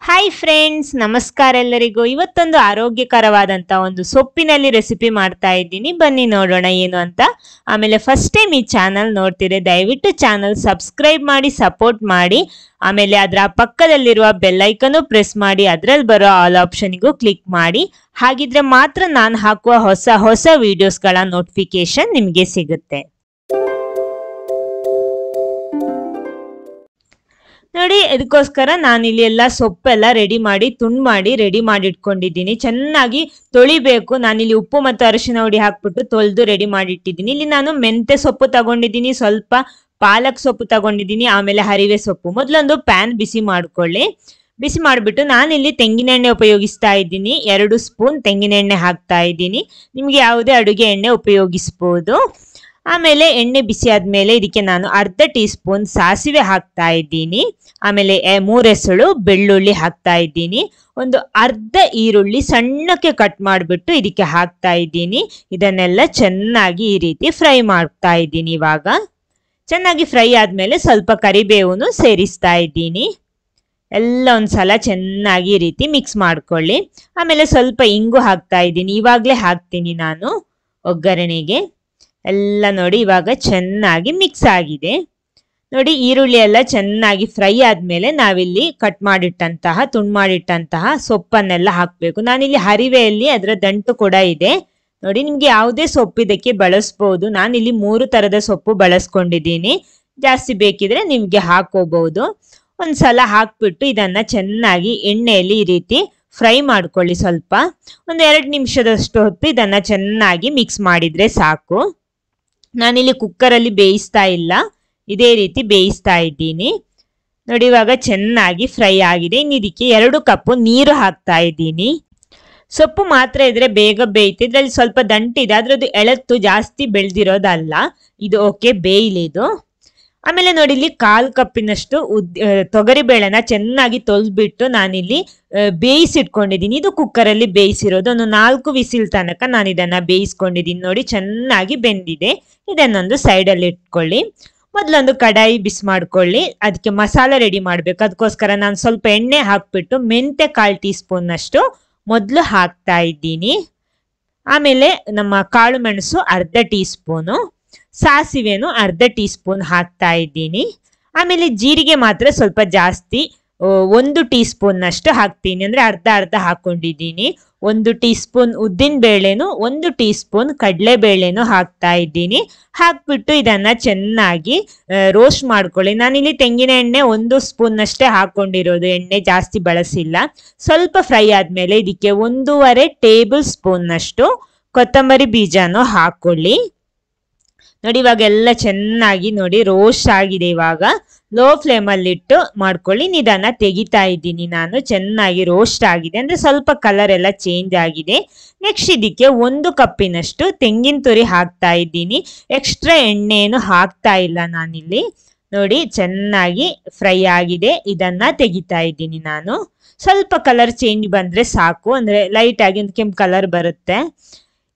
Hi friends, ನಮಸ್ಕಾರ ಎಲ್ಲರಿಗೂ. ಇವತ್ತೊಂದು ಆರೋಗ್ಯಕರವಾದಂಥ ಒಂದು ಸೊಪ್ಪಿನಲ್ಲಿ ರೆಸಿಪಿ ಮಾಡ್ತಾ ಇದ್ದೀನಿ. ಬನ್ನಿ ನೋಡೋಣ ಏನು ಅಂತ. ಆಮೇಲೆ ಫಸ್ಟ್ ಟೈಮ್ ಈ ಚಾನಲ್ ನೋಡ್ತಿದ್ರೆ ದಯವಿಟ್ಟು ಚಾನಲ್ ಸಬ್ಸ್ಕ್ರೈಬ್ ಮಾಡಿ ಸಪೋರ್ಟ್ ಮಾಡಿ. ಆಮೇಲೆ ಅದರ ಪಕ್ಕದಲ್ಲಿರುವ ಬೆಲ್ ಐಕನ್ನು ಪ್ರೆಸ್ ಮಾಡಿ ಅದರಲ್ಲಿ ಬರೋ ಆಲ್ ಆಪ್ಷನ್ಗೂ ಕ್ಲಿಕ್ ಮಾಡಿ. ಹಾಗಿದ್ರೆ ಮಾತ್ರ ನಾನು ಹಾಕುವ ಹೊಸ ಹೊಸ ವಿಡಿಯೋಸ್ಗಳ ನೋಟಿಫಿಕೇಶನ್ ನಿಮಗೆ ಸಿಗುತ್ತೆ. ನೋಡಿ, ಇದಕ್ಕೋಸ್ಕರ ನಾನಿಲ್ಲಿ ಎಲ್ಲ ಸೊಪ್ಪೆಲ್ಲ ರೆಡಿ ಮಾಡಿ ತುಂಡು ಮಾಡಿ ರೆಡಿ ಮಾಡಿ ಇಟ್ಕೊಂಡಿದ್ದೀನಿ. ಚೆನ್ನಾಗಿ ತೊಳಿಬೇಕು. ನಾನಿಲ್ಲಿ ಉಪ್ಪು ಮತ್ತು ಅರಿಶಿನ ಹುಡಿ ಹಾಕ್ಬಿಟ್ಟು ತೊಳೆದು ರೆಡಿ ಮಾಡಿ ಇಟ್ಟಿದ್ದೀನಿ. ಇಲ್ಲಿ ನಾನು ಮೆಂತೆ ಸೊಪ್ಪು ತಗೊಂಡಿದ್ದೀನಿ, ಸ್ವಲ್ಪ ಪಾಲಕ್ ಸೊಪ್ಪು ತಗೊಂಡಿದ್ದೀನಿ, ಆಮೇಲೆ ಹರಿವೆ ಸೊಪ್ಪು. ಮೊದಲೊಂದು ಪ್ಯಾನ್ ಬಿಸಿ ಮಾಡ್ಕೊಳ್ಳಿ. ಬಿಸಿ ಮಾಡಿಬಿಟ್ಟು ನಾನಿಲ್ಲಿ ತೆಂಗಿನ ಎಣ್ಣೆ ಉಪಯೋಗಿಸ್ತಾ ಇದ್ದೀನಿ. 2 ಸ್ಪೂನ್ ತೆಂಗಿನ ಎಣ್ಣೆ ಹಾಕ್ತಾ ಇದ್ದೀನಿ. ನಿಮಗೆ ಯಾವುದೇ ಅಡುಗೆ ಎಣ್ಣೆ ಉಪಯೋಗಿಸ್ಬೋದು. ಆಮೇಲೆ ಎಣ್ಣೆ ಬಿಸಿ ಆದ್ಮೇಲೆ ಇದಕ್ಕೆ ನಾನು ಅರ್ಧ ಟೀ ಸ್ಪೂನ್ ಸಾಸಿವೆ ಹಾಕ್ತಾ ಇದ್ದೀನಿ. ಆಮೇಲೆ 3 ಎಸಳು ಬೆಳ್ಳುಳ್ಳಿ ಹಾಕ್ತಾ ಇದ್ದೀನಿ. ಒಂದು ಅರ್ಧ ಈರುಳ್ಳಿ ಸಣ್ಣಕ್ಕೆ ಕಟ್ ಮಾಡಿಬಿಟ್ಟು ಇದಕ್ಕೆ ಹಾಕ್ತಾ ಇದ್ದೀನಿ. ಇದನ್ನೆಲ್ಲ ಚೆನ್ನಾಗಿ ಈ ರೀತಿ ಫ್ರೈ ಮಾಡ್ತಾ ಇದ್ದೀನಿ. ಇವಾಗ ಚೆನ್ನಾಗಿ ಫ್ರೈ ಆದ್ಮೇಲೆ ಸ್ವಲ್ಪ ಕರಿಬೇವನ್ನು ಸೇರಿಸ್ತಾ ಇದ್ದೀನಿ. ಎಲ್ಲ ಒಂದ್ಸಲ ಚೆನ್ನಾಗಿ ಈ ರೀತಿ ಮಿಕ್ಸ್ ಮಾಡ್ಕೊಳ್ಳಿ. ಆಮೇಲೆ ಸ್ವಲ್ಪ ಇಂಗು ಹಾಕ್ತಾ ಇದ್ದೀನಿ. ಇವಾಗಲೇ ಹಾಕ್ತೀನಿ ನಾನು ಒಗ್ಗರಣೆಗೆ. ಎಲ್ಲ ನೋಡಿ ಇವಾಗ ಚೆನ್ನಾಗಿ ಮಿಕ್ಸ್ ಆಗಿದೆ. ನೋಡಿ, ಈರುಳ್ಳಿ ಎಲ್ಲ ಚೆನ್ನಾಗಿ ಫ್ರೈ ಆದ್ಮೇಲೆ ನಾವಿಲ್ಲಿ ಕಟ್ ಮಾಡಿಟ್ಟಂತಹ ತುಂಡು ಮಾಡಿಟ್ಟಂತಹ ಸೊಪ್ಪನ್ನೆಲ್ಲ ಹಾಕಬೇಕು. ನಾನಿಲ್ಲಿ ಹರಿವೆಯಲ್ಲಿ ಅದರ ದಂಟು ಕೂಡ ಇದೆ. ನೋಡಿ, ನಿಮ್ಗೆ ಯಾವುದೇ ಸೊಪ್ಪು ಇದಕ್ಕೆ ಬಳಸ್ಬೋದು. ನಾನಿಲ್ಲಿ 3 ಥರದ ಸೊಪ್ಪು ಬಳಸ್ಕೊಂಡಿದ್ದೀನಿ. ಜಾಸ್ತಿ ಬೇಕಿದ್ರೆ ನಿಮ್ಗೆ ಹಾಕೋಬಹುದು. ಒಂದ್ಸಲ ಹಾಕ್ಬಿಟ್ಟು ಇದನ್ನ ಚೆನ್ನಾಗಿ ಎಣ್ಣೆಯಲ್ಲಿ ಈ ರೀತಿ ಫ್ರೈ ಮಾಡ್ಕೊಳ್ಳಿ. ಸ್ವಲ್ಪ ಒಂದು 2 ನಿಮಿಷದಷ್ಟು ಹೊತ್ತು ಇದನ್ನ ಚೆನ್ನಾಗಿ ಮಿಕ್ಸ್ ಮಾಡಿದ್ರೆ ಸಾಕು. ನಾನಿಲ್ಲಿ ಕುಕ್ಕರಲ್ಲಿ ಬೇಯಿಸ್ತಾ ಇಲ್ಲ, ಇದೇ ರೀತಿ ಬೇಯಿಸ್ತಾ ಇದ್ದೀನಿ. ನೋಡಿ, ಇವಾಗ ಚೆನ್ನಾಗಿ ಫ್ರೈ ಆಗಿದೆ. ಇನ್ನು ಇದಕ್ಕೆ 2 ಕಪ್ ನೀರು ಹಾಕ್ತಾ ಇದ್ದೀನಿ. ಸೊಪ್ಪು ಮಾತ್ರ ಇದ್ರೆ ಬೇಗ ಬೇಯುತ್ತೆ. ಇದ್ರಲ್ಲಿ ಸ್ವಲ್ಪ ದಂಟಿದೆ, ಅದ್ರದ್ದು ಎಳತ್ತು ಜಾಸ್ತಿ ಬೆಳೆದಿರೋದಲ್ಲ. ಇದು ಓಕೆ, ಬೇಯಲಿದು. ಆಮೇಲೆ ನೋಡಿ, ಇಲ್ಲಿ 1/4 ಕಪ್ಪಿನಷ್ಟು ತೊಗರಿಬೇಳೆನ ಚೆನ್ನಾಗಿ ತೊಳೆದ್ಬಿಟ್ಟು ನಾನಿಲ್ಲಿ ಬೇಯಿಸಿಟ್ಕೊಂಡಿದ್ದೀನಿ. ಇದು ಕುಕ್ಕರಲ್ಲಿ ಬೇಯಿಸಿರೋದು. ಒಂದು 4 ವಿಸಿಲ್ ತನಕ ನಾನು ಇದನ್ನ ಬೇಯಿಸ್ಕೊಂಡಿದ್ದೀನಿ. ನೋಡಿ, ಚೆನ್ನಾಗಿ ಬೆಂದಿದೆ. ಇದನ್ನೊಂದು ಸೈಡಲ್ಲಿ ಇಟ್ಕೊಳ್ಳಿ. ಮೊದಲೊಂದು ಕಡಾಯಿ ಬಿಸಿ ಮಾಡ್ಕೊಳ್ಳಿ. ಅದಕ್ಕೆ ಮಸಾಲೆ ರೆಡಿ ಮಾಡಬೇಕು. ಅದಕ್ಕೋಸ್ಕರ ನಾನು ಸ್ವಲ್ಪ ಎಣ್ಣೆ ಹಾಕ್ಬಿಟ್ಟು ಮೆಂತೆ 1/4 ಟೀ ಸ್ಪೂನ್ ಅಷ್ಟು ಮೊದಲು ಹಾಕ್ತಾ ಇದ್ದೀನಿ. ಆಮೇಲೆ ನಮ್ಮ ಕಾಳು ಮೆಣಸು ಅರ್ಧ ಟೀ ಸ್ಪೂನು, ಸಾಸಿವೆನು ಅರ್ಧ ಟೀ ಸ್ಪೂನ್ ಹಾಕ್ತಾ ಇದ್ದೀನಿ. ಆಮೇಲೆ ಜೀರಿಗೆ ಮಾತ್ರ ಸ್ವಲ್ಪ ಜಾಸ್ತಿ, 1 ಟೀ ಸ್ಪೂನ್ ಅಷ್ಟು ಹಾಕ್ತೀನಿ. ಅಂದ್ರೆ ಅರ್ಧ ಅರ್ಧ ಹಾಕೊಂಡಿದ್ದೀನಿ. 1 ಟೀ ಸ್ಪೂನ್ ಉದ್ದಿನ ಬೇಳೆನು 1 ಟೀ ಸ್ಪೂನ್ ಕಡಲೆ ಬೇಳೆನು ಹಾಕ್ತಾ ಇದ್ದೀನಿ. ಹಾಕ್ಬಿಟ್ಟು ಇದನ್ನ ಚೆನ್ನಾಗಿ ರೋಸ್ಟ್ ಮಾಡ್ಕೊಳ್ಳಿ. ನಾನಿಲ್ಲಿ ತೆಂಗಿನ ಎಣ್ಣೆ 1 ಸ್ಪೂನ್ ಅಷ್ಟೇ ಹಾಕೊಂಡಿರೋದು, ಎಣ್ಣೆ ಜಾಸ್ತಿ ಬಳಸಿಲ್ಲ. ಸ್ವಲ್ಪ ಫ್ರೈ ಆದ್ಮೇಲೆ ಇದಕ್ಕೆ 1.5 ಟೇಬಲ್ ಸ್ಪೂನ್ ಅಷ್ಟು ಕೊತ್ತಂಬರಿ ಬೀಜನೂ ಹಾಕೊಳ್ಳಿ. ನೋಡಿ, ಇವಾಗ ಎಲ್ಲ ಚೆನ್ನಾಗಿ ನೋಡಿ ರೋಸ್ಟ್ ಆಗಿದೆ. ಇವಾಗ ಲೋ ಫ್ಲೇಮಲ್ಲಿ ಇಟ್ಟು ಮಾಡ್ಕೊಳ್ಳಿ. ನಿಧಾನ ತೆಗಿತಾ ಇದ್ದೀನಿ ನಾನು. ಚೆನ್ನಾಗಿ ರೋಸ್ಟ್ ಆಗಿದೆ, ಅಂದ್ರೆ ಸ್ವಲ್ಪ ಕಲರ್ ಎಲ್ಲ ಚೇಂಜ್ ಆಗಿದೆ. ನೆಕ್ಸ್ಟ್ ಇದಕ್ಕೆ 1 ಕಪ್ಪಿನಷ್ಟು ತೆಂಗಿನ ತುರಿ ಹಾಕ್ತಾ ಇದ್ದೀನಿ. ಎಕ್ಸ್ಟ್ರಾ ಎಣ್ಣೆಯನ್ನು ಹಾಕ್ತಾ ಇಲ್ಲ ನಾನಿಲ್ಲಿ. ನೋಡಿ, ಚೆನ್ನಾಗಿ ಫ್ರೈ ಆಗಿದೆ. ಇದನ್ನ ತೆಗಿತಾ ಇದ್ದೀನಿ ನಾನು. ಸ್ವಲ್ಪ ಕಲರ್ ಚೇಂಜ್ ಬಂದ್ರೆ ಸಾಕು, ಅಂದ್ರೆ ಲೈಟ್ ಆಗಿ ಒಂದು ಕೆಂಪು ಕಲರ್ ಬರುತ್ತೆ.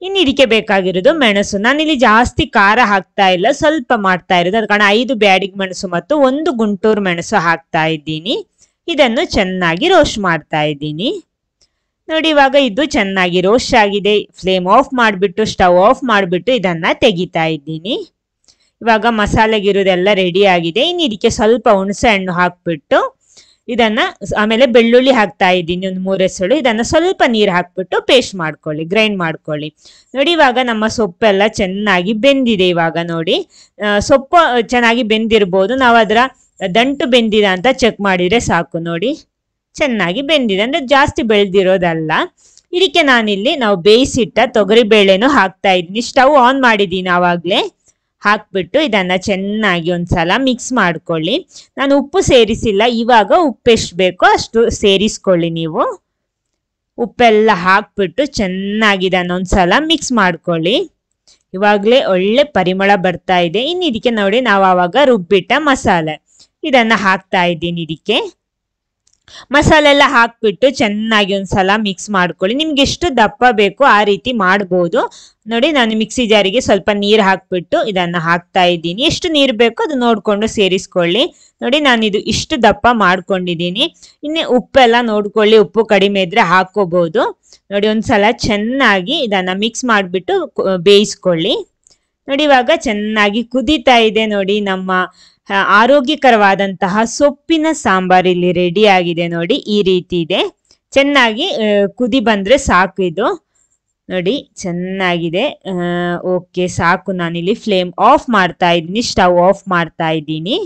ಇನ್ನು ಇದಕ್ಕೆ ಬೇಕಾಗಿರೋದು ಮೆಣಸು. ನಾನಿಲ್ಲಿ ಜಾಸ್ತಿ ಖಾರ ಹಾಕ್ತಾ ಇಲ್ಲ, ಸ್ವಲ್ಪ ಮಾಡ್ತಾ ಇರೋದು. ಅದ ಕಾರಣ 5 ಬ್ಯಾಡಿಗೆ ಮೆಣಸು ಮತ್ತು 1 ಗುಂಟೂರು ಮೆಣಸು ಹಾಕ್ತಾ ಇದ್ದೀನಿ. ಇದನ್ನು ಚೆನ್ನಾಗಿ ರೋಸ್ಟ್ ಮಾಡ್ತಾ ಇದ್ದೀನಿ. ನೋಡಿ, ಇವಾಗ ಇದು ಚೆನ್ನಾಗಿ ರೋಸ್ಟ್ ಆಗಿದೆ. ಫ್ಲೇಮ್ ಆಫ್ ಮಾಡಿಬಿಟ್ಟು ಸ್ಟವ್ ಆಫ್ ಮಾಡಿಬಿಟ್ಟು ಇದನ್ನ ತೆಗಿತಾ ಇದ್ದೀನಿ. ಇವಾಗ ಮಸಾಲೆಗಿರೋದೆಲ್ಲ ರೆಡಿ ಆಗಿದೆ. ಇನ್ನು ಇದಕ್ಕೆ ಸ್ವಲ್ಪ ಹುಣಸೆ ಹಣ್ಣು ಹಾಕ್ಬಿಟ್ಟು ಇದನ್ನ, ಆಮೇಲೆ ಬೆಳ್ಳುಳ್ಳಿ ಹಾಕ್ತಾ ಇದ್ದೀನಿ, ಒಂದು 3 ಎಸಳು. ಇದನ್ನ ಸ್ವಲ್ಪ ನೀರು ಹಾಕ್ಬಿಟ್ಟು ಪೇಸ್ಟ್ ಮಾಡ್ಕೊಳ್ಳಿ, ಗ್ರೈಂಡ್ ಮಾಡ್ಕೊಳ್ಳಿ. ನೋಡಿ, ಇವಾಗ ನಮ್ಮ ಸೊಪ್ಪೆಲ್ಲ ಚೆನ್ನಾಗಿ ಬೆಂದಿದೆ. ಇವಾಗ ನೋಡಿ, ಸೊಪ್ಪು ಚೆನ್ನಾಗಿ ಬೆಂದಿರ್ಬೋದು. ನಾವು ಅದರ ದಂಟು ಬೆಂದಿದೆ ಅಂತ ಚೆಕ್ ಮಾಡಿದ್ರೆ ಸಾಕು. ನೋಡಿ, ಚೆನ್ನಾಗಿ ಬೆಂದಿದೆ, ಅಂದ್ರೆ ಜಾಸ್ತಿ ಬೆಳೆದಿರೋದಲ್ಲ. ಇದಕ್ಕೆ ನಾನಿಲ್ಲಿ ನಾವು ಬೇಯಿಸಿಟ್ಟ ತೊಗರಿ ಬೇಳೆನೂ ಹಾಕ್ತಾ ಇದ್ದೀನಿ. ಸ್ಟವ್ ಆನ್ ಮಾಡಿದ್ದೀನಿ ಆವಾಗಲೇ. ಹಾಕ್ಬಿಟ್ಟು ಇದನ್ನ ಚೆನ್ನಾಗಿ ಒಂದ್ಸಲ ಮಿಕ್ಸ್ ಮಾಡ್ಕೊಳ್ಳಿ. ನಾನು ಉಪ್ಪು ಸೇರಿಸಿಲ್ಲ. ಇವಾಗ ಉಪ್ಪು ಎಷ್ಟು ಬೇಕೋ ಅಷ್ಟು ಸೇರಿಸ್ಕೊಳ್ಳಿ ನೀವು. ಉಪ್ಪೆಲ್ಲ ಹಾಕ್ಬಿಟ್ಟು ಚೆನ್ನಾಗಿ ಇದನ್ನ ಒಂದ್ಸಲ ಮಿಕ್ಸ್ ಮಾಡ್ಕೊಳ್ಳಿ. ಇವಾಗಲೇ ಒಳ್ಳೆ ಪರಿಮಳ ಬರ್ತಾ ಇದೆ. ಇನ್ನು ಇದಕ್ಕೆ ನೋಡಿ, ನಾವು ಆವಾಗ ರುಬ್ಬಿಟ್ಟ ಮಸಾಲೆ ಇದನ್ನ ಹಾಕ್ತಾ ಇದ್ದೀನಿ ಇದಕ್ಕೆ. ಮಸಾಲೆ ಎಲ್ಲ ಹಾಕ್ಬಿಟ್ಟು ಚೆನ್ನಾಗಿ ಒಂದ್ಸಲ ಮಿಕ್ಸ್ ಮಾಡ್ಕೊಳ್ಳಿ. ನಿಮ್ಗೆ ಎಷ್ಟು ದಪ್ಪ ಬೇಕು ಆ ರೀತಿ ಮಾಡ್ಬೋದು. ನೋಡಿ ನಾನು ಮಿಕ್ಸಿ ಜಾರಿಗೆ ಸ್ವಲ್ಪ ನೀರು ಹಾಕ್ಬಿಟ್ಟು ಇದನ್ನ ಹಾಕ್ತಾ ಇದ್ದೀನಿ. ಎಷ್ಟು ನೀರು ಬೇಕೋ ಅದು ನೋಡ್ಕೊಂಡು ಸೇರಿಸ್ಕೊಳ್ಳಿ. ನೋಡಿ ನಾನು ಇದು ಇಷ್ಟು ದಪ್ಪ ಮಾಡ್ಕೊಂಡಿದ್ದೀನಿ. ಇನ್ನು ಉಪ್ಪೆಲ್ಲ ನೋಡ್ಕೊಳ್ಳಿ, ಉಪ್ಪು ಕಡಿಮೆ ಇದ್ರೆ ಹಾಕೋಬಹುದು. ನೋಡಿ ಒಂದ್ಸಲ ಚೆನ್ನಾಗಿ ಇದನ್ನ ಮಿಕ್ಸ್ ಮಾಡಿಬಿಟ್ಟು ಬೇಯಿಸ್ಕೊಳ್ಳಿ. ನೋಡಿ ಇವಾಗ ಚೆನ್ನಾಗಿ ಕುದೀತಾ ಇದೆ. ನೋಡಿ ನಮ್ಮ ಆರೋಗ್ಯಕರವಾದಂತಹ ಸೊಪ್ಪಿನ ಸಾಂಬಾರ್ ಇಲ್ಲಿ ರೆಡಿ ಆಗಿದೆ. ನೋಡಿ ಈ ರೀತಿ ಇದೆ. ಚೆನ್ನಾಗಿ ಕುದಿ ಬಂದ್ರೆ ಸಾಕು. ಇದು ನೋಡಿ ಚೆನ್ನಾಗಿದೆ. ಓಕೆ ಸಾಕು. ನಾನಿಲ್ಲಿ ಫ್ಲೇಮ್ ಆಫ್ ಮಾಡ್ತಾ ಇದ್ದೀನಿ, ಸ್ಟವ್ ಆಫ್ ಮಾಡ್ತಾ ಇದ್ದೀನಿ.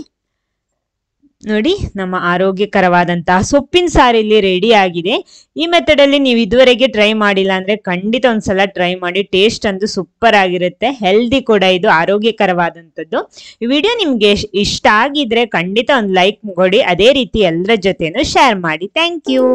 ನೋಡಿ ನಮ್ಮ ಆರೋಗ್ಯಕರವಾದಂತಹ ಸೊಪ್ಪಿನ ಸಾರು ಇಲ್ಲಿ ರೆಡಿ ಆಗಿದೆ. ಈ ಮೆಥಡ್ ಅಲ್ಲಿ ನೀವು ಇದುವರೆಗೆ ಟ್ರೈ ಮಾಡಿಲ್ಲ ಅಂದ್ರೆ ಖಂಡಿತ ಒಂದ್ಸಲ ಟ್ರೈ ಮಾಡಿ. ಟೇಸ್ಟ್ ಅಂತೂ ಸೂಪರ್ ಆಗಿರುತ್ತೆ, ಹೆಲ್ದಿ ಕೂಡ, ಇದು ಆರೋಗ್ಯಕರವಾದಂಥದ್ದು. ಈ ವಿಡಿಯೋ ನಿಮ್ಗೆ ಇಷ್ಟ ಆಗಿದ್ರೆ ಖಂಡಿತ ಒಂದು ಲೈಕ್ ಕೊಡಿ. ಅದೇ ರೀತಿ ಎಲ್ಲರ ಜೊತೆನೂ ಶೇರ್ ಮಾಡಿ. Thank you.